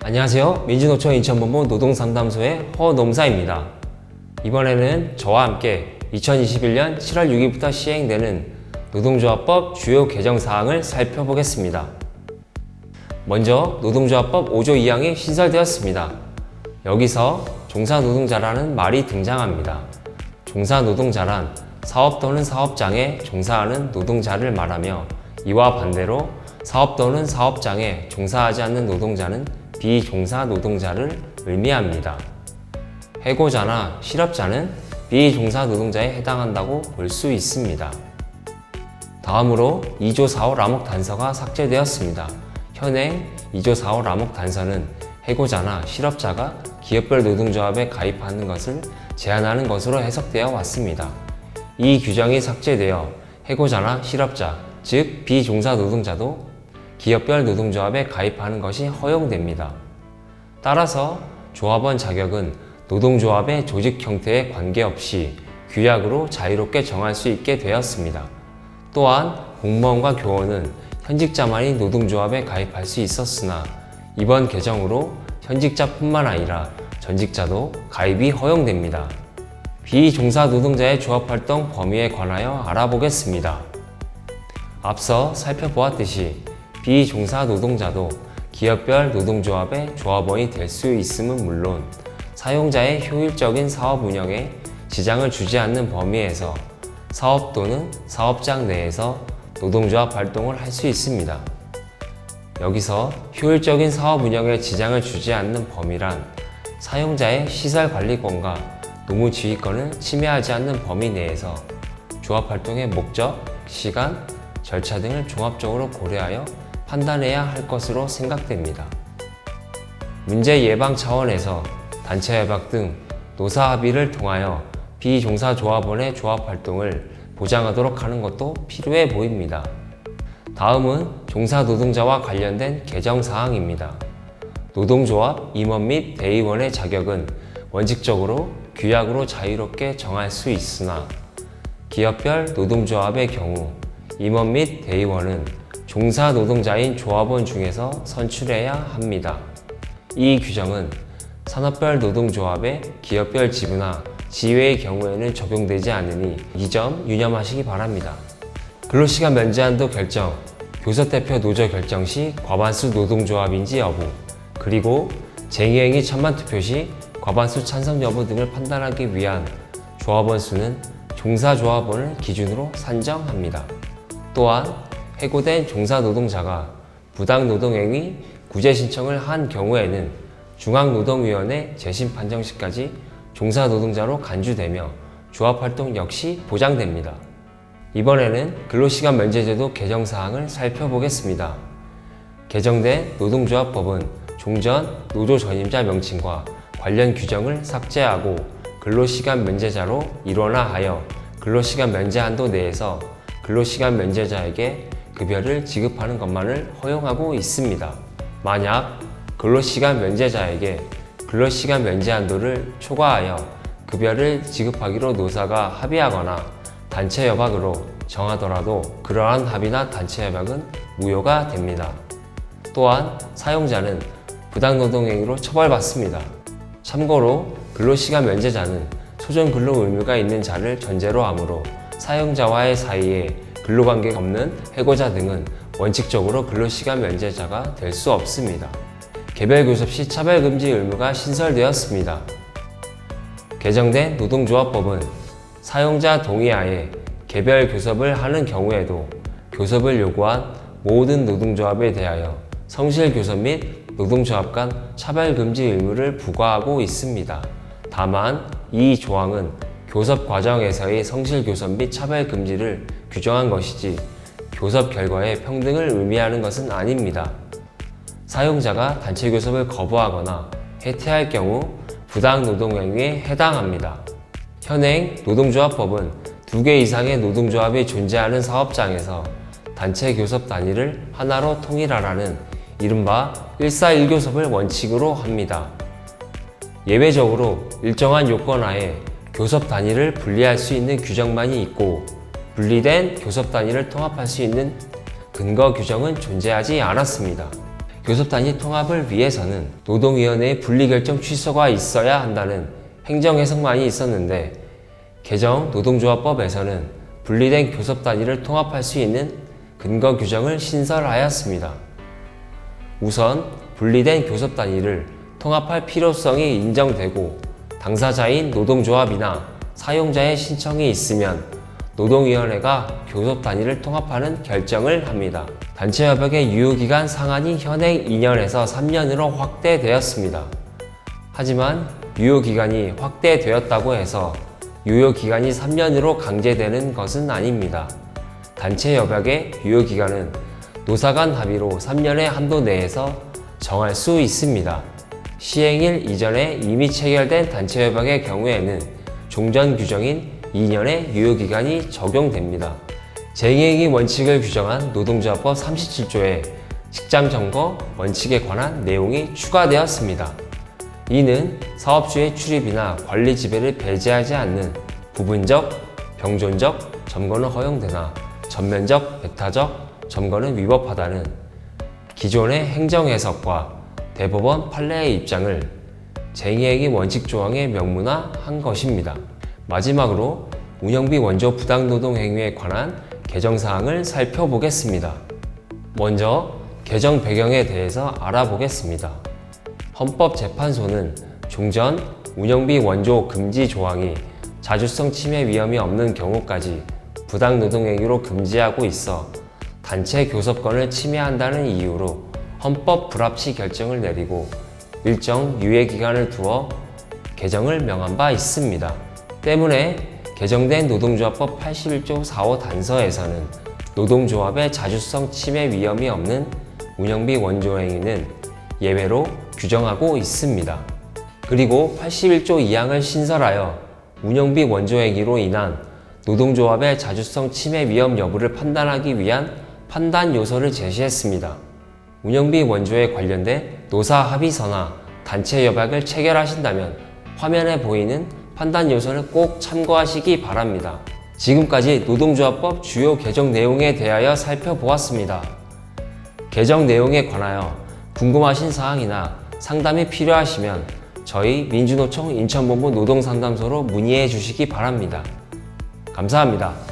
안녕하세요. 민주노총 인천본부 노동상담소의 허노무사입니다. 이번에는 저와 함께 2021년 7월 6일부터 시행되는 노동조합법 주요 개정사항을 살펴보겠습니다. 먼저 노동조합법 5조 2항이 신설되었습니다. 여기서 종사노동자라는 말이 등장합니다. 종사노동자란 사업 또는 사업장에 종사하는 노동자를 말하며, 이와 반대로 사업 또는 사업장에 종사하지 않는 노동자는 비종사 노동자를 의미합니다. 해고자나 실업자는 비종사 노동자에 해당한다고 볼 수 있습니다. 다음으로 2조 4호 라목 단서가 삭제되었습니다. 현행 2조 4호 라목 단서는 해고자나 실업자가 기업별 노동조합에 가입하는 것을 제한하는 것으로 해석되어 왔습니다. 이 규정이 삭제되어 해고자나 실업자, 즉 비종사 노동자도 기업별 노동조합에 가입하는 것이 허용됩니다. 따라서 조합원 자격은 노동조합의 조직 형태에 관계없이 규약으로 자유롭게 정할 수 있게 되었습니다. 또한 공무원과 교원은 현직자만이 노동조합에 가입할 수 있었으나, 이번 개정으로 현직자뿐만 아니라 전직자도 가입이 허용됩니다. 비종사 노동자의 조합활동 범위에 관하여 알아보겠습니다. 앞서 살펴보았듯이 비종사 노동자도 기업별 노동조합의 조합원이 될 수 있음은 물론, 사용자의 효율적인 사업 운영에 지장을 주지 않는 범위에서 사업 또는 사업장 내에서 노동조합 활동을 할 수 있습니다. 여기서 효율적인 사업 운영에 지장을 주지 않는 범위란 사용자의 시설관리권과 노무지휘권을 침해하지 않는 범위 내에서 조합활동의 목적, 시간, 절차 등을 종합적으로 고려하여 판단해야 할 것으로 생각됩니다. 문제 예방 차원에서 단체협약 등 노사 합의를 통하여 비종사 조합원의 조합활동을 보장하도록 하는 것도 필요해 보입니다. 다음은 종사 노동자와 관련된 개정사항입니다. 노동조합 임원 및 대의원의 자격은 원칙적으로 규약으로 자유롭게 정할 수 있으나, 기업별 노동조합의 경우 임원 및 대의원은 종사 노동자인 조합원 중에서 선출해야 합니다. 이 규정은 산업별 노동조합의 기업별 지부나 지회의 경우에는 적용되지 않으니 이 점 유념하시기 바랍니다. 근로시간 면제한도 결정, 교섭대표 노조 결정 시 과반수 노동조합인지 여부, 그리고 쟁의행위 천만 투표 시 과반수 찬성 여부 등을 판단하기 위한 조합원 수는 종사조합원을 기준으로 산정합니다. 또한 해고된 종사노동자가 부당노동행위 구제 신청을 한 경우에는 중앙노동위원회 재심 판정 시까지 종사노동자로 간주되며 조합활동 역시 보장됩니다. 이번에는 근로시간 면제제도 개정사항을 살펴보겠습니다. 개정된 노동조합법은 종전 노조 전임자 명칭과 관련 규정을 삭제하고 근로시간 면제자로 일원화하여 근로시간 면제 한도 내에서 근로시간 면제자에게 급여를 지급하는 것만을 허용하고 있습니다. 만약 근로시간 면제자에게 근로시간 면제 한도를 초과하여 급여를 지급하기로 노사가 합의하거나 단체협약으로 정하더라도 그러한 합의나 단체협약은 무효가 됩니다. 또한 사용자는 부당노동행위로 처벌받습니다. 참고로 근로시간 면제자는 소정 근로 의무가 있는 자를 전제로 하므로 사용자와의 사이에 근로관계가 없는 해고자 등은 원칙적으로 근로시간 면제자가 될 수 없습니다. 개별 교섭 시 차별금지 의무가 신설되었습니다. 개정된 노동조합법은 사용자 동의하에 개별 교섭을 하는 경우에도 교섭을 요구한 모든 노동조합에 대하여 성실교섭 및 노동조합 간 차별금지 의무를 부과하고 있습니다. 다만 이 조항은 교섭 과정에서의 성실교섭 및 차별금지를 규정한 것이지 교섭 결과의 평등을 의미하는 것은 아닙니다. 사용자가 단체교섭을 거부하거나 해태할 경우 부당노동행위에 해당합니다. 현행 노동조합법은 2개 이상의 노동조합이 존재하는 사업장에서 단체교섭 단위를 하나로 통일하라는 이른바 1사1교섭을 원칙으로 합니다. 예외적으로 일정한 요건 하에 교섭 단위를 분리할 수 있는 규정만이 있고, 분리된 교섭 단위를 통합할 수 있는 근거 규정은 존재하지 않았습니다. 교섭단위 통합을 위해서는 노동위원회의 분리결정 취소가 있어야 한다는 행정해석만이 있었는데 개정 노동조합법에서는 분리된 교섭단위를 통합할 수 있는 근거 규정을 신설하였습니다. 우선 분리된 교섭단위를 통합할 필요성이 인정되고 당사자인 노동조합이나 사용자의 신청이 있으면 노동위원회가 교섭단위를 통합하는 결정을 합니다. 단체협약의 유효기간 상한이 현행 2년에서 3년으로 확대되었습니다. 하지만 유효기간이 확대되었다고 해서 유효기간이 3년으로 강제되는 것은 아닙니다. 단체협약의 유효기간은 노사 간 합의로 3년의 한도 내에서 정할 수 있습니다. 시행일 이전에 이미 체결된 단체협약의 경우에는 종전 규정인 2년의 유효기간이 적용됩니다. 쟁의행위 원칙을 규정한 노동조합법 37조에 직장점거 원칙에 관한 내용이 추가되었습니다. 이는 사업주의 출입이나 관리 지배를 배제하지 않는 부분적, 병존적 점거는 허용되나 전면적, 배타적 점거는 위법하다는 기존의 행정해석과 대법원 판례의 입장을 쟁의행위 원칙 조항에 명문화한 것입니다. 마지막으로 운영비 원조 부당노동 행위에 관한 개정사항을 살펴보겠습니다. 먼저 개정 배경에 대해서 알아보겠습니다. 헌법재판소는 종전 운영비 원조 금지 조항이 자주성 침해 위험이 없는 경우까지 부당노동 행위로 금지하고 있어 단체 교섭권을 침해한다는 이유로 헌법 불합치 결정을 내리고 일정 유예기간을 두어 개정을 명한 바 있습니다. 때문에 개정된 노동조합법 81조 4호 단서에서는 노동조합의 자주성 침해 위험이 없는 운영비 원조 행위는 예외로 규정하고 있습니다. 그리고 81조 2항을 신설하여 운영비 원조 행위로 인한 노동조합의 자주성 침해 위험 여부를 판단하기 위한 판단 요소를 제시했습니다. 운영비 원조에 관련된 노사 합의서나 단체 협약을 체결하신다면 화면에 보이는 판단 요소를 꼭 참고하시기 바랍니다. 지금까지 노동조합법 주요 개정 내용에 대하여 살펴보았습니다. 개정 내용에 관하여 궁금하신 사항이나 상담이 필요하시면 저희 민주노총 인천본부 노동상담소로 문의해 주시기 바랍니다. 감사합니다.